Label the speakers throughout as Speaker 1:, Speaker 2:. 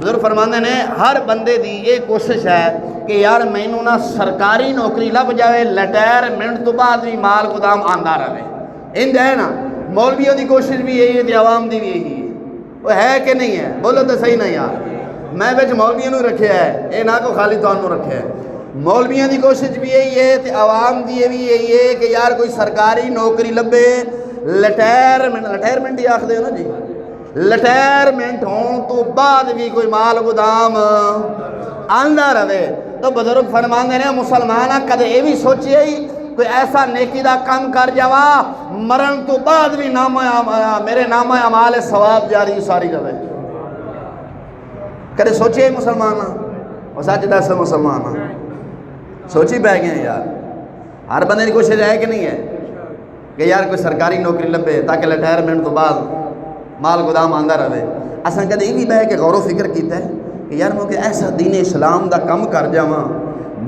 Speaker 1: बुजुर्ग फरमाते ने हर बंदे की ये कोशिश है कि यार मैनू ना सरकारी नौकरी लभ जाए, रिटायरमेंट तो बाद भी माल गोदाम आंदा रहे। इंज है ना, मौलवियों की कोशिश भी यही है तो आवाम की भी यही है। वो है कि नहीं है? बोलो तो सही ना यार। मैं बिच मौलवियों रखे है, ये ना को खाली तुहानू रखे है। मौलवियों की कोशिश भी यही है तो आवाम की भी यही है कि यार कोई सरकारी नौकरी लभे, रिटायरमेंट ही आखते हो ना जी, रिटायरमेंट होने तो बाद भी कोई माल गोदाम आंदा रहे। तो बुजुर्ग फरमाते ने मुसलमान कदे ये भी सोचिए ही कोई ऐसा नेकी का काम कर जावा मरण तो बाद भी मेरे नामा अमाल सवाब जारी सारी रहे। कदे सोचिए मुसलमान? और सच दस मुसलमान सोची पै गए यार। हर बंदे की कोशिश है कि नहीं है कि यार कोई सरकारी नौकरी लभे ताकि रिटायरमेंट तो बाद माल गोदाम आंदा रहे। असा कदे ये भी बह के गौर फिक्र किया है कि यार मैं ऐसा दीन इस्लाम का काम कर जावा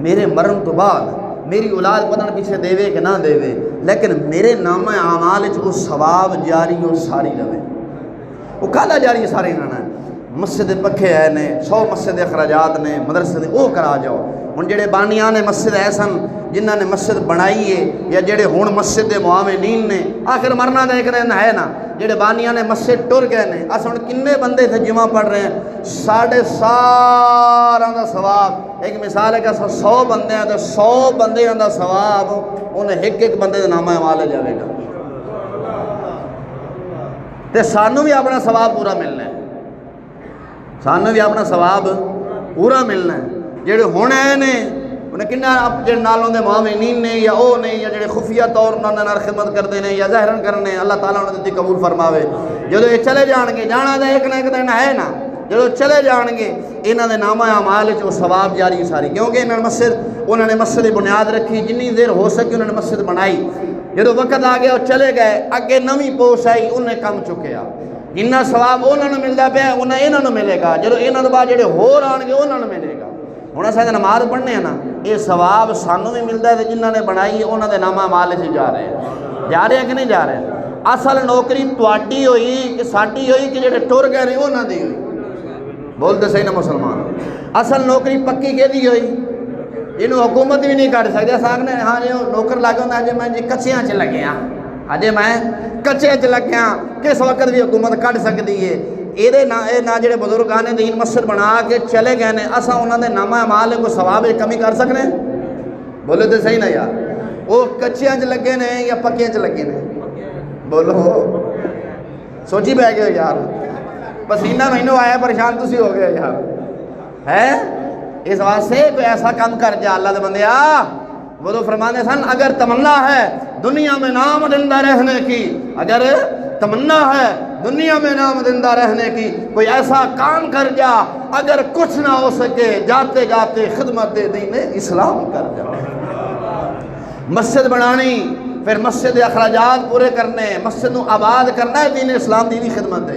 Speaker 1: मेरे मरण तो बाद मेरी औलाद पता नहीं पीछे देवे कि ना देवे, लेकिन मेरे नाम आमाल वो सवाब जारी और सारी रहे। वो काला जारी सारे रहना है। मस्जिद पखे है ने 100 मस्जिद अखराजात ने मदरसे ने वो करा जाओ। हुण जेड़े बानिया ने मस्जिद है सन जिन्हों ने मस्जिद बनाई है या जेड़े हुण मस्जिद के मुआविनीन ने, आखिर मरना तो एक दिन है ना। जेड़े बानिया ने मस्जिद टुर गए ने, अस हुण किन्ने बंदे थे जुमा पढ़ रहे हैं, साढ़े सारा का सवाब। एक मिसाल है कि 100 बंदे हैं तो 100 बंदे का सवाब उन्हें एक बंदे का नामा वाले जाएगा। तो सानू भी अपना सवाब पूरा मिलना है, सानू भी अपना सवाब पूरा मिलना है। जेड़े हुण आए ने उन्हें किन्ना जे नालों के मुआविनीन ने या वो ने या जेड़े खुफिया तौर उन्होंने नाल खिदमत करते हैं या ज़ाहिरन करने, अल्लाह ताला उन्हें दी कबूल फरमावे। जो ये चले जाएंगे, जाना तो एक ना एक दिन है ना, जो चले जाएंगे इन्हों के नामा अमाल वो सवाब जारी सारी। क्योंकि इन्होंने उन्होंने मस्जिद की बुनियाद रखी, जिन्नी देर हो सकी उन्होंने मस्जिद बनाई। जो वक्त आ गया वो चले गए, अगे नवी पोस्ट आई उन्हें कम चुकया। जिन्ना सवाब उन्होंने मिलता पाया उन्हें इन्होंने मिलेगा, जो इन्होंने बाद जो होर आएंगे उन्होंने मिलेगा। हुण असां नमाज पढ़ने ना, ये सवाब सानू भी मिलता है, जिन्होंने बनाई है उन्होंने नामा माल से जा रहे हैं, जा रहे हैं कि नहीं जा रहे? असल नौकरी तुहाडी होई कि साडी होई कि जेड़े टुर गए ने उन्हां दी होई? बोलते सही ना मुसलमान। असल नौकरी पक्की केदी होई? इन्हू हुकूमत भी नहीं कट सकती। अस आखने हाँ जो नौकर लग होंदा अजे मैं जी कच्चियां च लग्या, अजे मैं कच्चे च लग्या, किस वक्त भी हुकूमत कट सकती है। ये ना जेडे बुजुर्ग ने दीन मस्जिद बना के चले गए ने, असा उन्होंने नामा माल को सवाब कमी कर सकने? बोलो तो सही ना यार। वो कच्चियां च लगे ने या पक्कियां च लगे ने? बोलो, सोची पै गए यार। पसीना मैनू आया, परेशान तुसी हो गए यार है। इस वास्ते कोई ऐसा काम कर जा अल्लाह दे बंदे वो तो फरमाने सन अगर तमन्ना है दुनिया में नाम जिंदा रहने की, अगर तमन्ना है दुनिया में नाम जिंदा रहने की, कोई ऐसा काम कर जा अगर कुछ ना हो सके जाते जाते खिदमत दीन इस्लाम कर जा। मस्जिद बनानी, फिर मस्जिद अखराजात पूरे करने, मस्जिद आबाद करना है, दीन इस्लाम की भी खिदमत है।